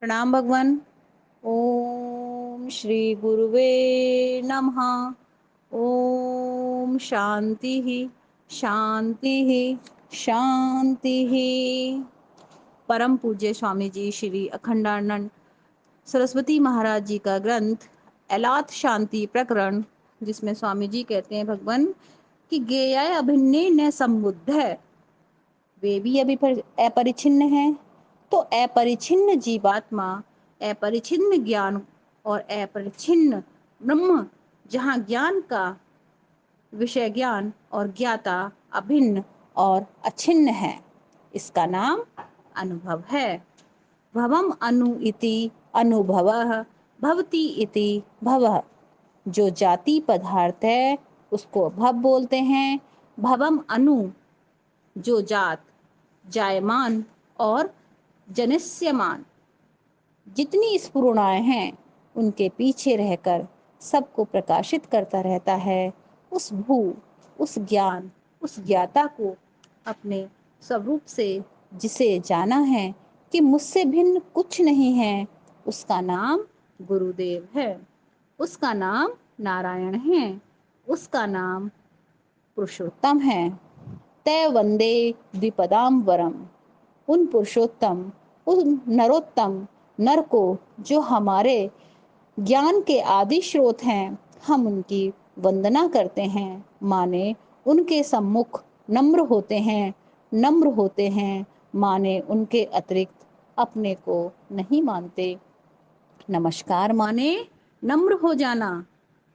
प्रणाम भगवान। ओम श्री गुरुवे नमः। ओम शांति ही शांति ही शांति ही। परम पूज्य स्वामी जी श्री अखंडानंद सरस्वती महाराज जी का ग्रंथ एलात शांति प्रकरण, जिसमें स्वामी जी कहते हैं भगवान कि गेया अभिन्ने न संबुद्ध है, वे भी अभी अपरिछिन्न हैं। तो अपरिछिन्न जीवात्मा, अपरिछिन्न ज्ञान और अपरिछिन्न ब्रह्म, जहाँ ज्ञान का विषय ज्ञान और ज्ञाता अभिन्न और अछिन्न है, इसका नाम अनुभव है। भवम अनु इति अनुभवः भवति इति भवः। जो जाति पदार्थ है उसको भव बोलते हैं। भवम अनु जो जात, जायमान और जनिष्यमान जितनी स्फुरणाएं हैं उनके पीछे रहकर सबको प्रकाशित करता रहता है, उस भू, उस ज्ञान, उस ज्ञाता को अपने स्वरूप से जिसे जाना है कि मुझसे भिन्न कुछ नहीं है, उसका नाम गुरुदेव है, उसका नाम नारायण है, उसका नाम पुरुषोत्तम है। तय वंदे द्विपदाम वरम। उन पुरुषोत्तम, उन नरोत्तम नर को जो हमारे ज्ञान के आदि स्रोत हैं, हम उनकी वंदना करते हैं, माने उनके सम्मुख नम्र होते हैं। नम्र होते हैं माने उनके अतिरिक्त अपने को नहीं मानते। नमस्कार माने नम्र हो जाना।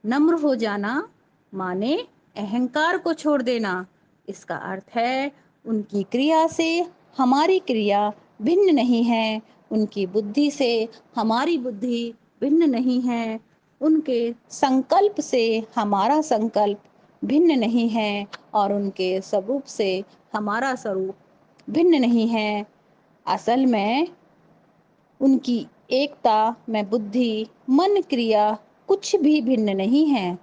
नम्र हो जाना माने अहंकार को छोड़ देना। इसका अर्थ है उनकी क्रिया से हमारी क्रिया भिन्न नहीं है, उनकी बुद्धि से हमारी बुद्धि भिन्न नहीं है, उनके संकल्प से हमारा संकल्प भिन्न नहीं है और उनके स्वरूप से हमारा स्वरूप भिन्न नहीं है। असल में उनकी एकता में बुद्धि, मन, क्रिया कुछ भी भिन्न नहीं है।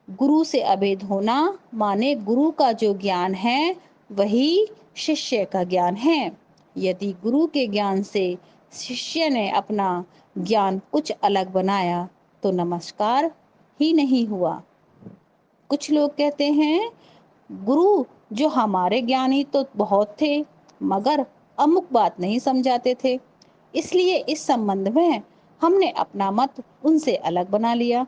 गुरु से अभेद होना माने गुरु का जो ज्ञान है वही शिष्य का ज्ञान है। यदि गुरु के ज्ञान से शिष्य ने अपना ज्ञान कुछ अलग बनाया तो नमस्कार ही नहीं हुआ। कुछ लोग कहते हैं गुरु जो हमारे ज्ञानी तो बहुत थे मगर अमुक बात नहीं समझाते थे, इसलिए इस संबंध में हमने अपना मत उनसे अलग बना लिया।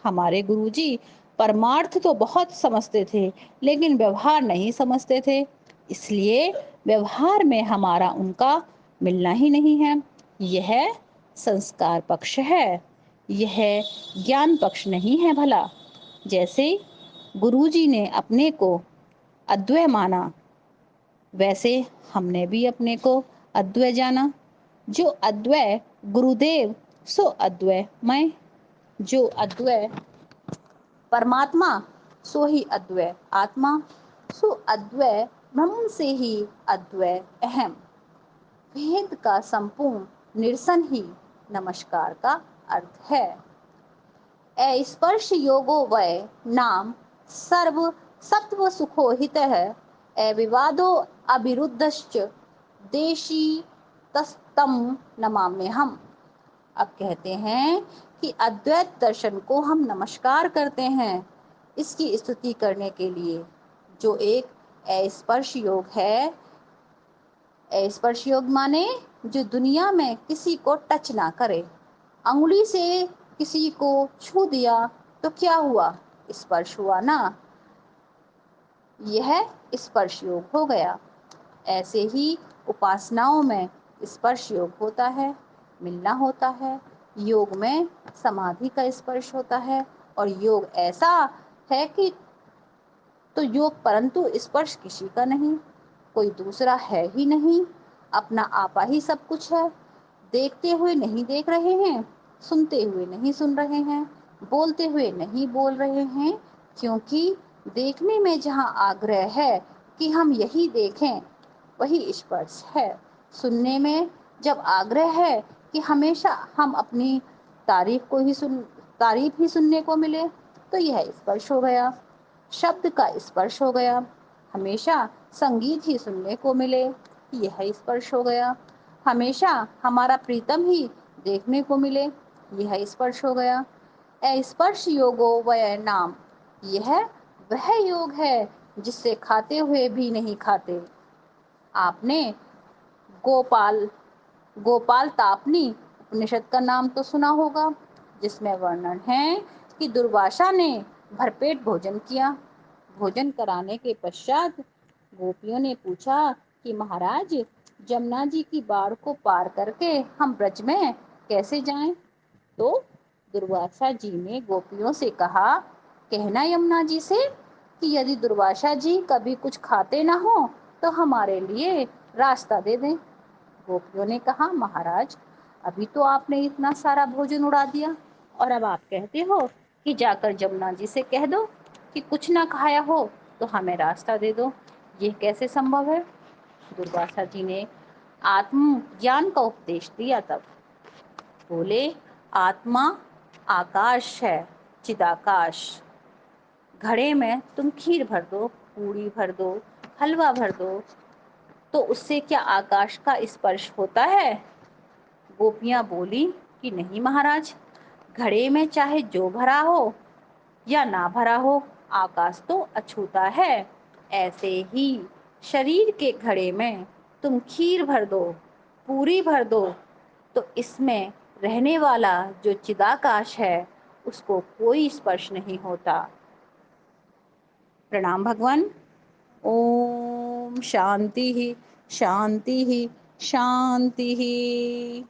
हमारे गुरुजी परमार्थ तो बहुत समझते थे लेकिन व्यवहार नहीं समझते थे, इसलिए व्यवहार में हमारा उनका मिलना ही नहीं है। यह संस्कार पक्ष है, यह ज्ञान पक्ष नहीं है। भला जैसे गुरुजी ने अपने को अद्वैय माना, वैसे हमने भी अपने को अद्वैय जाना। जो अद्वैय गुरुदेव सो अद्वैय मैं, जो अद्वैय परमात्मा सो ही अद्वैय आत्मा, सो अद्वैय ब्रह्म से ही अद्वैय अहम। भेद का संपूर्ण निरसन ही नमस्कार का अर्थ है। स्पर्श योगो वै नाम सर्व सत्व सुखो हितः विवादो अविरुद्धश्च देशी तस्तम नमाम्य हम। अब कहते हैं कि अद्वैत दर्शन को हम नमस्कार करते हैं इसकी स्तुति करने के लिए, जो एक स्पर्श योग है। स्पर्श योग माने जो दुनिया में किसी को टच ना करे। अंगुली से किसी को छू दिया तो क्या हुआ? स्पर्श हुआ ना, यह स्पर्श योग हो गया। ऐसे ही उपासनाओं में स्पर्श योग होता है, मिलना होता है। योग में समाधि का स्पर्श होता है और योग ऐसा है कि तो योग परंतु स्पर्श किसी का नहीं, कोई दूसरा है ही नहीं, अपना आपा ही सब कुछ है। देखते हुए नहीं देख रहे हैं, सुनते हुए नहीं सुन रहे हैं, बोलते हुए नहीं बोल रहे हैं, क्योंकि देखने में जहाँ आग्रह है कि हम यही देखें वही स्पर्श है। सुनने में जब आग्रह है कि हमेशा हम अपनी तारीफ ही सुनने को मिले तो यह स्पर्श हो गया। शब्द का स्पर्श हो गया, हमेशा संगीत ही सुनने को मिले, यह स्पर्श हो गया। हमेशा हमारा प्रीतम ही देखने को मिले, यह स्पर्श हो गया। स्पर्श योगो वय नाम, यह वह योग है जिससे खाते हुए भी नहीं खाते। आपने गोपाल गोपाल तापनी उपनिषद का नाम तो सुना होगा, जिसमें वर्णन है कि दुर्वासा ने भरपेट भोजन किया। भोजन कराने के पश्चात गोपियों ने पूछा कि महाराज, जमुना जी की बाढ़ को पार करके हम ब्रज में कैसे जाएं? तो दुर्वासा जी ने गोपियों से कहा, कहना यमुना जी से कि यदि दुर्वासा जी कभी कुछ खाते ना हो तो हमारे लिए रास्ता दे दें। गोपियों ने कहा, महाराज, अभी तो आपने इतना सारा भोजन उड़ा दिया और अब आप कहते हो कि जाकर जमुना जी से कह दो कि कुछ ना खाया हो तो हमें रास्ता दे दो, ये कैसे संभव है? दुर्वासा जी ने आत्मज्ञान का उपदेश दिया। तब बोले, आत्मा आकाश है, चिदाकाश। घड़े में तुम खीर भर दो, पूड़ी भर दो, हलवा भर दो, तो उससे क्या आकाश का स्पर्श होता है? गोपियां बोली कि नहीं महाराज, घड़े में चाहे जो भरा हो या ना भरा हो, आकाश तो अछूता है। ऐसे ही शरीर के घड़े में तुम खीर भर दो, पूरी भर दो, तो इसमें रहने वाला जो चिदाकाश है उसको कोई स्पर्श नहीं होता। प्रणाम भगवान। ओम शांति ही शांति ही शांति ही।